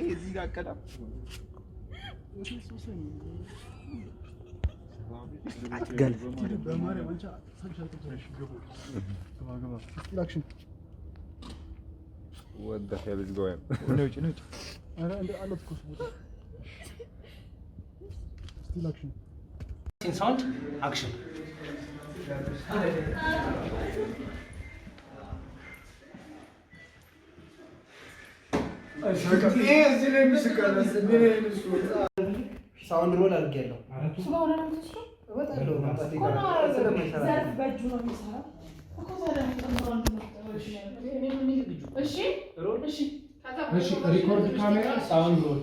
እዚህ ጋር አቀዳም አትገል በማርያም አንቺ ሰብሻለሽ ገባ አክሽን what the hell is going no አረ እንደ አለት ኮስ ቦታ still action sound action ሳውንድ ሮል አድርጌያለሁ። ሪኮርድ ካሜራ ሳውንድ ሮል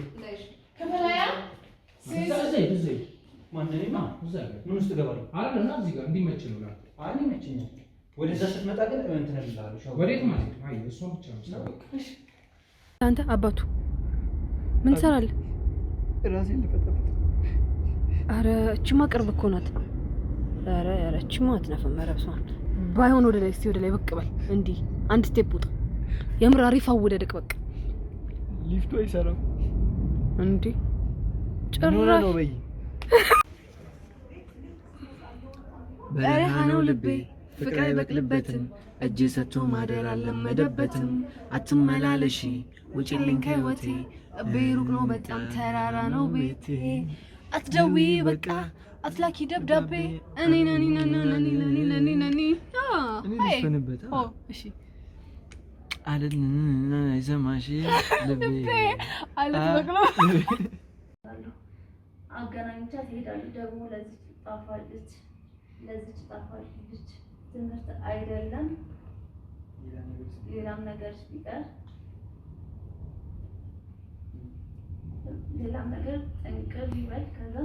ምን ውስጥ እገባለሁ? እና እዚህ ጋር እንዲመች ነው። ይመችኛል። ወደዛ ስትመጣ ግን እንትን እልልሃለሁ። ወዴት ማለት ነው? አይ እሷን ብቻ ነው። አንተ አባቱ ምን ትሰራለህ? ራሴን ልፈጠፍጥ። አረ እቺማ ቅርብ እኮ ናት። አረ እቺማ አትነፍም። መረብሷን ባይሆን ወደ ላይ እስቲ ወደ ላይ ብቅ በል። እንዲህ አንድ ስቴፕ ውጣ። የምር አሪፍ አወደደቅ። በቃ ሊፍቱ አይሰራም እንዴ? ጭራሽ ነው በይ። በረሃ ነው ልቤ ፍቅር አይበቅልበትም። እጅ ሰጥቶ ማደር አልለመደበትም። አትመላለሺ ውጪልኝ ከህይወቴ ቤሩቅ ነው በጣም ተራራ ነው ቤቴ። አትደውዪ በቃ አትላኪ ደብዳቤ እኔ ነኒ እሺ አለና አይሰማሽ ልቤ አለት በቅሎ አገናኝቻ ትሄዳለች። ደግሞ ለዚህ ጣፋለች ትምህርት አይደለም ሌላም ነገር ቢቀር ሌላም ነገር ጠንቅር ይበል። ከዛ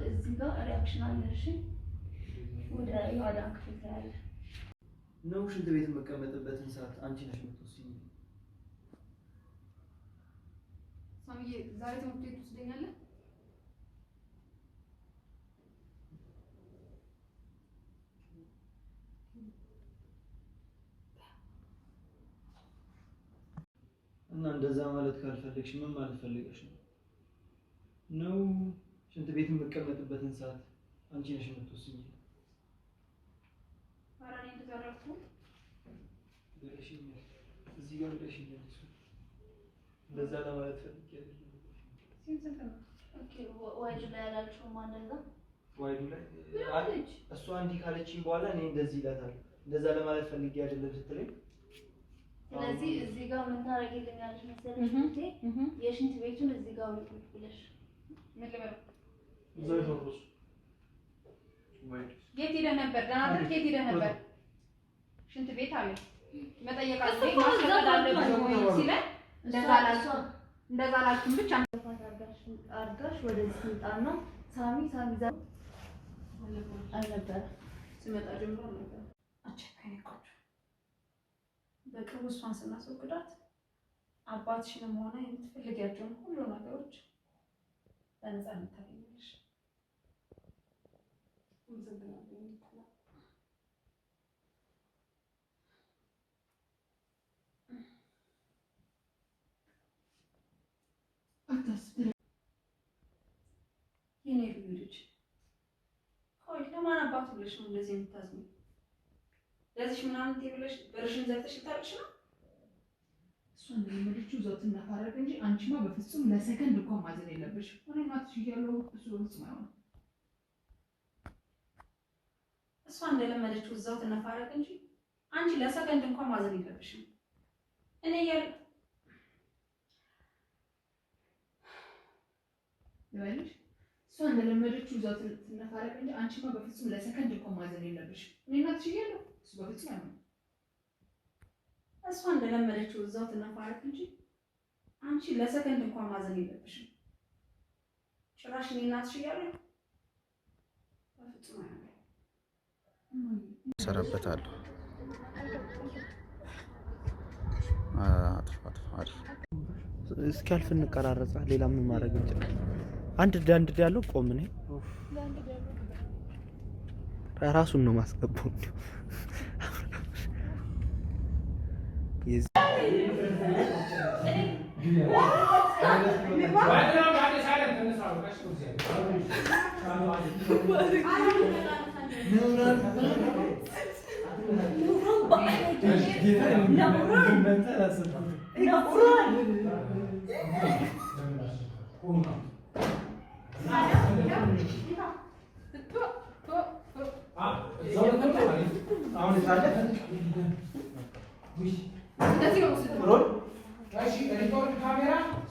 እዚህ ጋር ሪአክሽን አለ። እሺ ወደ ያዳን ክፍል ታያለህ ነው። ሽንት ቤት መቀመጥበትን ሰዓት አንቺ ነሽ የምትወስኚው። ሳሚዬ ዛሬ ትምህርት ቤት ትወስደኛለህ? እና እንደዛ ማለት ካልፈለግሽ ምን ማለት ፈልገሽ ነው? ነው ሽንት ቤት የምቀመጥበትን ሰዓት አንቺ ነሽ የምትወስኚው። አራኔ ተዘራርኩ ለሽኝ እዚህ ጋር ለሽኝ እንደዛ ለማለት ፈልጌ አይደለም። ሲንሰከና ኦኬ ዋይዱ ላይ ያላችሁ ማንነዛ ዋይዱ ላይ እሷ እንዲህ ካለችኝ በኋላ እኔ እንደዚህ ይላታል። እንደዛ ለማለት ፈልጌ አይደለም ስትለኝ ስለዚህ እዚህ ጋር ምን ታረጋግልኛለሽ መሰለሽ? የሽንት ቤቱን እዚህ ጋር ወጥቶ ብለሽ ምን ልበል? ዘይቶስ የት ሄደህ ነበር? ደናደር የት ሄደህ ነበር? ሽንት ቤት አለ መጠየቅ አለ ማስቀመጥ አለብኝ ወይ ሲለኝ እንደዛ አላልኩም። ብቻ አርጋሽ ወደዚህ ስልጣን ነው ሳሚ ዛ አልነበረ ስመጣ ጀምሮ ነበር። አቸካኝ ቆጭ በቅርቡ እሷን ስናስወግዳት አባትሽንም ሆነ የምትፈልጊያቸውን ሁሉ ነገሮች በነፃነት ታገኛለሽ። የኔ ልጅ ቆይ ለማን አባቱ ብለሽ ነው እንደዚህ የምታዝኚው? ለዚህ ምናምን ትብለሽ በርሽን ዘርተሽ ልታርቅሽ ነው? እሷን እንደምልሽ ዞት እናፋረቅ እንጂ አንቺማ በፍጹም ለሰከንድ እንኳን ማዘን የለብሽም። እኔ ማትሽ ይያለው እሱ በፍጹም አይሆንም። እሷ እንደለመደችው እዛው ትነፋረቅ እንጂ አንቺ ለሰከንድ እንኳን ማዘን የለብሽም። እኔ ይኸውልሽ እሷ እንደለመደችው እዛው ትነፋረቅ እንጂ አንቺማ በፍጹም ለሰከንድ እንኳን ማዘን የለብሽም። እኔ ማትሽ ይያለው እሱ በፍጹም አይሆንም። እሷ እንደለመደችው እዛው ትነፋረቅ እንጂ አንቺ ለሰከንድ እንኳን ማዘን የለብሽም። ጭራሽ እኔ እናትሽ እያለሁ በፍጹም አይሆንም። ሰራበታለሁ አጥፋት እስኪያልፍ እንቀራረጻ። ሌላ ምን ማድረግ እንችላለን? አንድ ያለው ቆም ነኝ ራሱን ነው ማስገባው።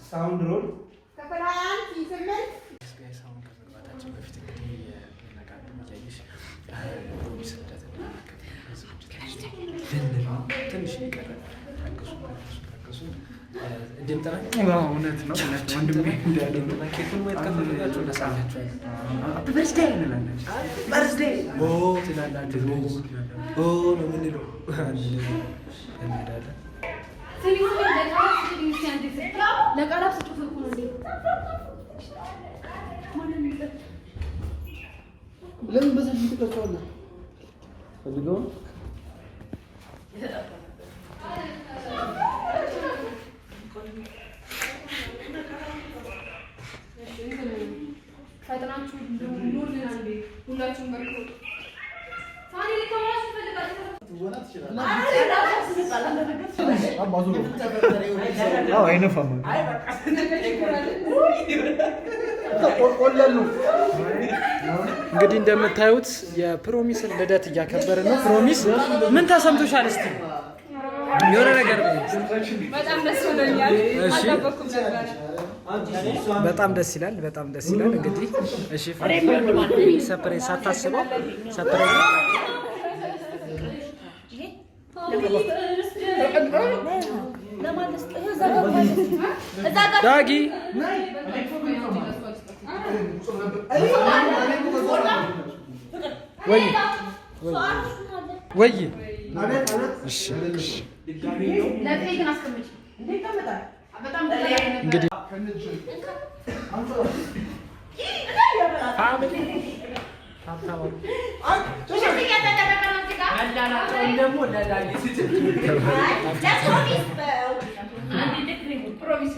ሳውንድ ሮል እውነት ነው ወንድሜ ለምን በዛ ትቀርጻለህ? ፈልገው ፈጥናችሁ ኑልን አንዴ ሁላችሁም በርኩ ታኒ ለተማሽ ፈልጋችሁ አይነፋም እንግዲህ እንደምታዩት የፕሮሚስን ልደት እያከበረ ነው። ፕሮሚስ ምን ተሰምቶሻል? እስቲ የሆነ ነገር በጣም ደስ ብሎኛል። አልጠበኩም ነበር። በጣም ደስ ይላል። በጣም ደስ ይላል። እንግዲህ እሺ ሰፕሬስ ሳታስበው ሰፕሬስ ዳጊ ወይ ወይ እሺ እንግዲህ ፕሮሚስ